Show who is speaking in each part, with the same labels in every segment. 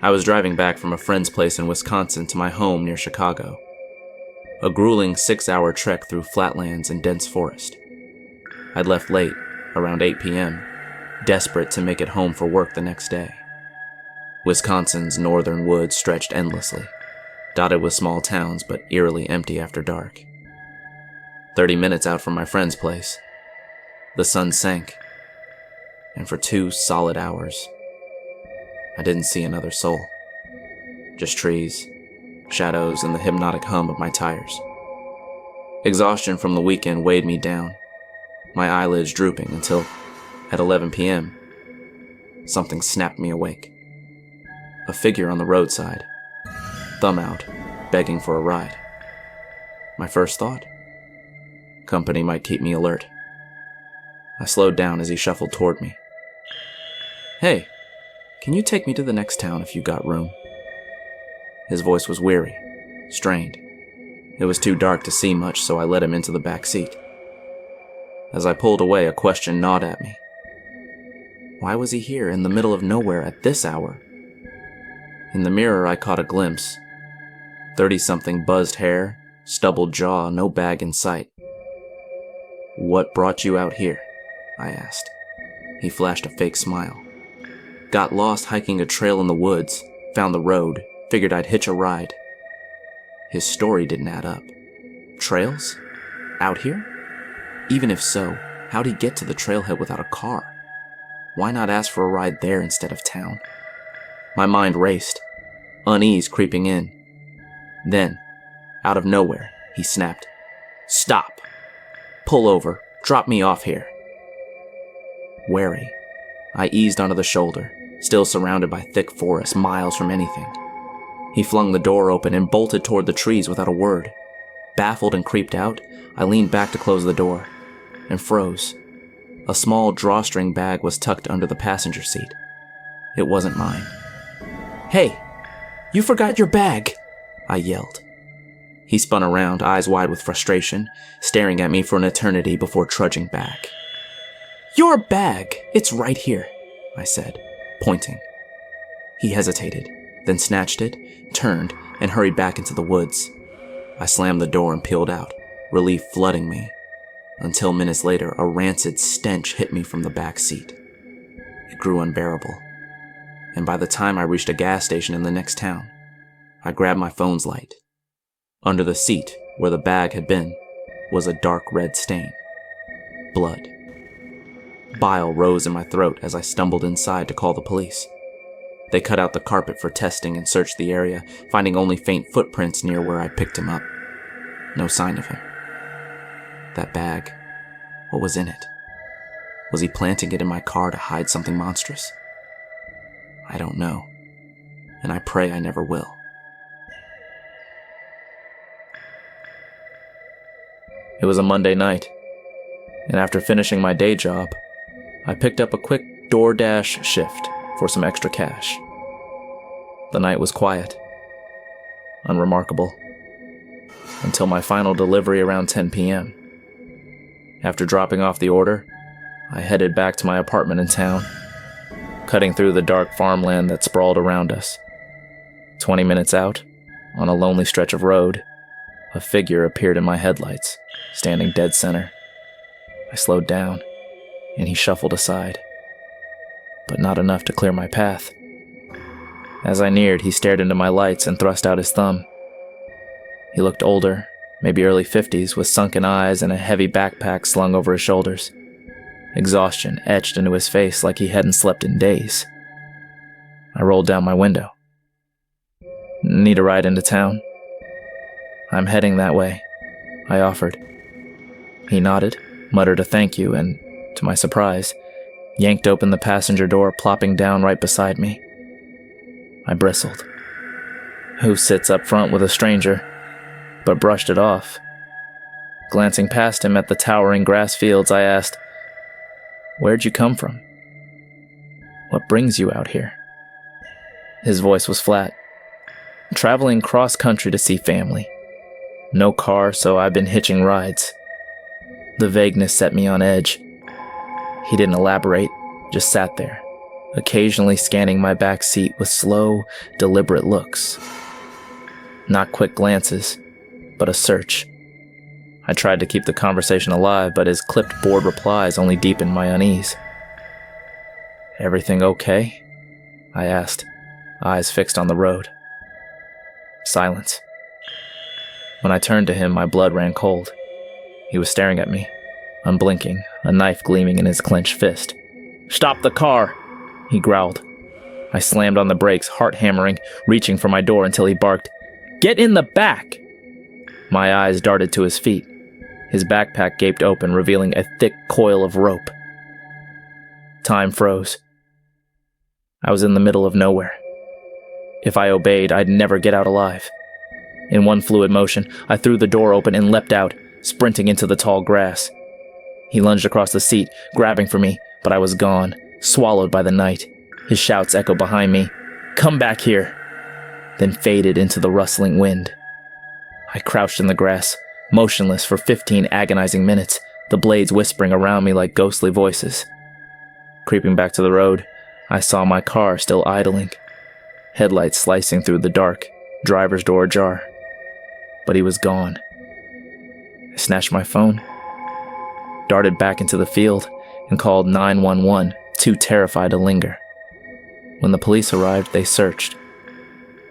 Speaker 1: I was driving back from a friend's place in Wisconsin to my home near Chicago. A grueling 6-hour trek through flatlands and dense forest. I'd left late, around 8 p.m., desperate to make it home for work the next day. Wisconsin's northern woods stretched endlessly, dotted with small towns but eerily empty after dark. 30 minutes out from my friend's place, the sun sank, and for 2 solid hours, I didn't see another soul. Just trees, shadows, and the hypnotic hum of my tires. Exhaustion from the weekend weighed me down, my eyelids drooping until, at 11 p.m., something snapped me awake. A figure on the roadside, thumb out, begging for a ride. My first thought? Company might keep me alert. I slowed down as he shuffled toward me. "Hey, can you take me to the next town if you got room?" His voice was weary, strained. It was too dark to see much, so I let him into the back seat. As I pulled away, a question gnawed at me. Why was he here in the middle of nowhere at this hour? In the mirror, I caught a glimpse. 30-something buzzed hair, stubbled jaw, no bag in sight. "What brought you out here?" I asked. He flashed a fake smile. "Got lost hiking a trail in the woods, found the road, figured I'd hitch a ride." His story didn't add up. Trails? Out here? Even if so, how'd he get to the trailhead without a car? Why not ask for a ride there instead of town? My mind raced, unease creeping in. Then, out of nowhere, he snapped, "Stop! Pull over, drop me off here." Wary, I eased onto the shoulder, still surrounded by thick forest, miles from anything. He flung the door open and bolted toward the trees without a word. Baffled and creeped out, I leaned back to close the door, and froze. A small drawstring bag was tucked under the passenger seat. It wasn't mine. "Hey, you forgot your bag!" I yelled. He spun around, eyes wide with frustration, staring at me for an eternity before trudging back. "Your bag! It's right here," I said, pointing. He hesitated, then snatched it, turned, and hurried back into the woods. I slammed the door and peeled out, relief flooding me, until minutes later a rancid stench hit me from the back seat. It grew unbearable, and by the time I reached a gas station in the next town, I grabbed my phone's light. Under the seat, where the bag had been, was a dark red stain. Blood. Bile rose in my throat as I stumbled inside to call the police. They cut out the carpet for testing and searched the area, finding only faint footprints near where I picked him up. No sign of him. That bag, what was in it? Was he planting it in my car to hide something monstrous? I don't know, and I pray I never will. It was a Monday night, and after finishing my day job, I picked up a quick DoorDash shift for some extra cash. The night was quiet, unremarkable, until my final delivery around 10 p.m. After dropping off the order, I headed back to my apartment in town, cutting through the dark farmland that sprawled around us. 20 minutes out, on a lonely stretch of road, a figure appeared in my headlights, standing dead center. I slowed down, and he shuffled aside, but not enough to clear my path. As I neared, he stared into my lights and thrust out his thumb. He looked older, maybe early 50s, with sunken eyes and a heavy backpack slung over his shoulders. Exhaustion etched into his face like he hadn't slept in days. I rolled down my window. "Need a ride into town?" "I'm heading that way," I offered. He nodded, muttered a thank you, and, to my surprise, yanked open the passenger door, plopping down right beside me. I bristled. Who sits up front with a stranger? But brushed it off. Glancing past him at the towering grass fields, I asked, "Where'd you come from? What brings you out here?" His voice was flat. "Traveling cross-country to see family. No car, so I've been hitching rides." The vagueness set me on edge. He didn't elaborate, just sat there, occasionally scanning my back seat with slow, deliberate looks. Not quick glances, but a search. I tried to keep the conversation alive, but his clipped bored replies only deepened my unease. "Everything okay?" I asked, eyes fixed on the road. Silence. When I turned to him, my blood ran cold. He was staring at me, unblinking, a knife gleaming in his clenched fist. "Stop the car!" he growled. I slammed on the brakes, heart hammering, reaching for my door until he barked, "Get in the back!" My eyes darted to his feet. His backpack gaped open, revealing a thick coil of rope. Time froze. I was in the middle of nowhere. If I obeyed, I'd never get out alive. In one fluid motion, I threw the door open and leapt out, sprinting into the tall grass. He lunged across the seat, grabbing for me, but I was gone, swallowed by the night. His shouts echoed behind me, "Come back here!" then faded into the rustling wind. I crouched in the grass, motionless for 15 agonizing minutes, the blades whispering around me like ghostly voices. Creeping back to the road, I saw my car still idling, headlights slicing through the dark, driver's door ajar. But he was gone. I snatched my phone, darted back into the field, and called 911, too terrified to linger. When the police arrived, they searched,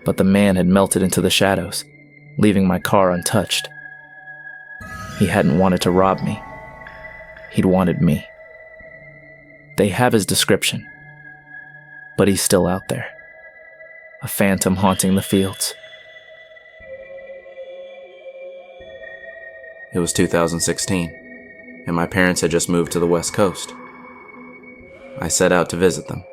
Speaker 1: but the man had melted into the shadows, leaving my car untouched. He hadn't wanted to rob me. He'd wanted me. They have his description, but he's still out there, a phantom haunting the fields. It was 2016, and my parents had just moved to the West Coast. I set out to visit them.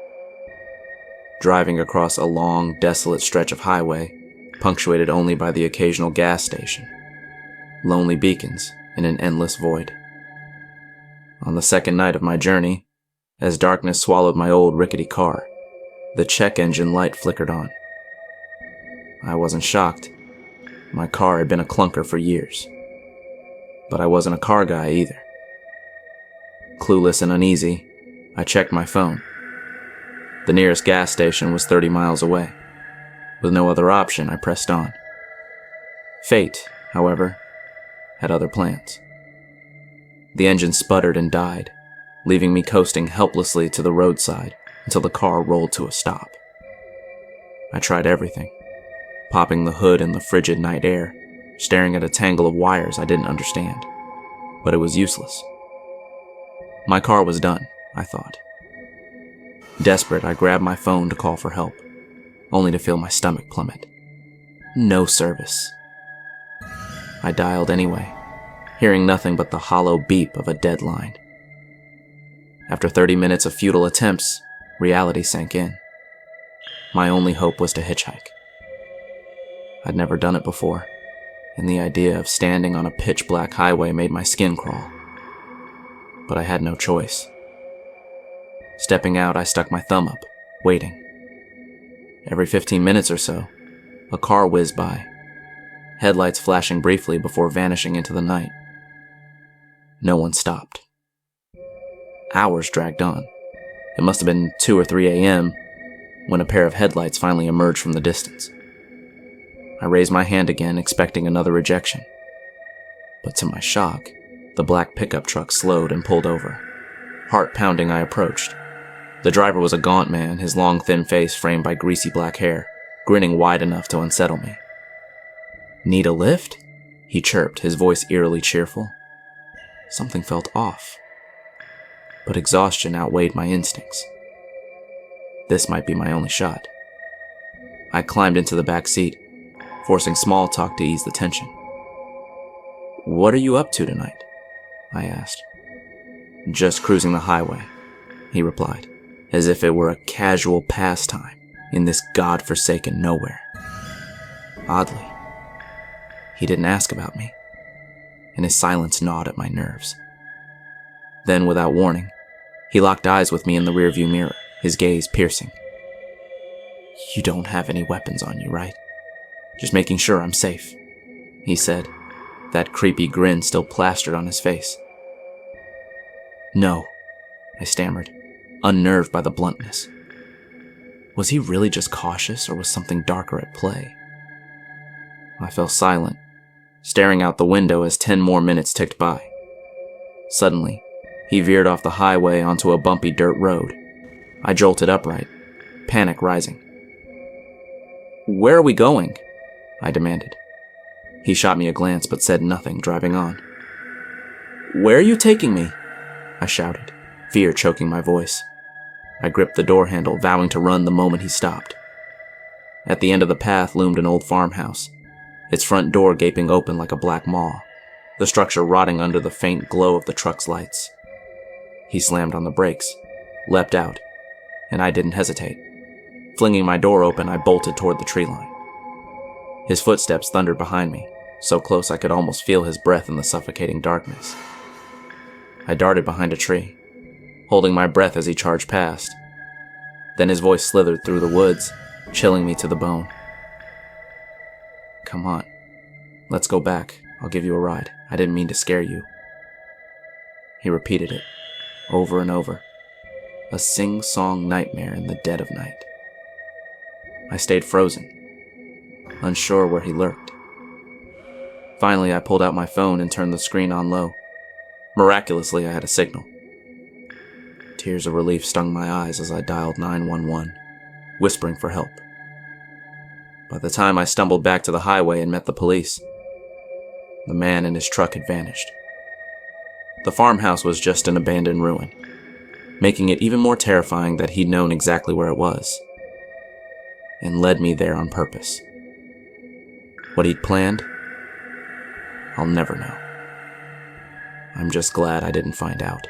Speaker 1: Driving across a long, desolate stretch of highway, punctuated only by the occasional gas station. Lonely beacons in an endless void. On the second night of my journey, as darkness swallowed my old rickety car, the check engine light flickered on. I wasn't shocked. My car had been a clunker for years. But I wasn't a car guy either. Clueless and uneasy, I checked my phone. The nearest gas station was 30 miles away. With no other option, I pressed on. Fate, however, had other plans. The engine sputtered and died, leaving me coasting helplessly to the roadside until the car rolled to a stop. I tried everything, popping the hood in the frigid night air, staring at a tangle of wires I didn't understand. But it was useless. My car was done, I thought. Desperate, I grabbed my phone to call for help, only to feel my stomach plummet. No service. I dialed anyway, hearing nothing but the hollow beep of a dead line. After 30 minutes of futile attempts, reality sank in. My only hope was to hitchhike. I'd never done it before, and the idea of standing on a pitch-black highway made my skin crawl. But I had no choice. Stepping out, I stuck my thumb up, waiting. Every 15 minutes or so, a car whizzed by, headlights flashing briefly before vanishing into the night. No one stopped. Hours dragged on. It must have been 2 or 3 a.m. when a pair of headlights finally emerged from the distance. I raised my hand again, expecting another rejection. But to my shock, the black pickup truck slowed and pulled over. Heart pounding, I approached. The driver was a gaunt man, his long, thin face framed by greasy black hair, grinning wide enough to unsettle me. "Need a lift?" he chirped, his voice eerily cheerful. Something felt off, but exhaustion outweighed my instincts. This might be my only shot. I climbed into the back seat, forcing small talk to ease the tension. "What are you up to tonight?" I asked. "Just cruising the highway," he replied, as if it were a casual pastime in this god-forsaken nowhere. Oddly, he didn't ask about me, and his silence gnawed at my nerves. Then, without warning, he locked eyes with me in the rearview mirror, his gaze piercing. "You don't have any weapons on you, right? Just making sure I'm safe," he said, that creepy grin still plastered on his face. "No," I stammered, unnerved by the bluntness. Was he really just cautious, or was something darker at play? I fell silent, staring out the window as 10 more minutes ticked by. Suddenly, he veered off the highway onto a bumpy dirt road. I jolted upright, panic rising. "Where are we going?" I demanded. He shot me a glance but said nothing, driving on. "Where are you taking me?" I shouted, fear choking my voice. I gripped the door handle, vowing to run the moment he stopped. At the end of the path loomed an old farmhouse, its front door gaping open like a black maw, the structure rotting under the faint glow of the truck's lights. He slammed on the brakes, leapt out, and I didn't hesitate. Flinging my door open, I bolted toward the tree line. His footsteps thundered behind me, so close I could almost feel his breath in the suffocating darkness. I darted behind a tree, holding my breath as he charged past. Then his voice slithered through the woods, chilling me to the bone. "Come on, let's go back. I'll give you a ride. I didn't mean to scare you." He repeated it, over and over, a sing-song nightmare in the dead of night. I stayed frozen, unsure where he lurked. Finally, I pulled out my phone and turned the screen on low. Miraculously, I had a signal. Tears of relief stung my eyes as I dialed 911, whispering for help. By the time I stumbled back to the highway and met the police, the man and his truck had vanished. The farmhouse was just an abandoned ruin, making it even more terrifying that he'd known exactly where it was, and led me there on purpose. What he'd planned, I'll never know. I'm just glad I didn't find out.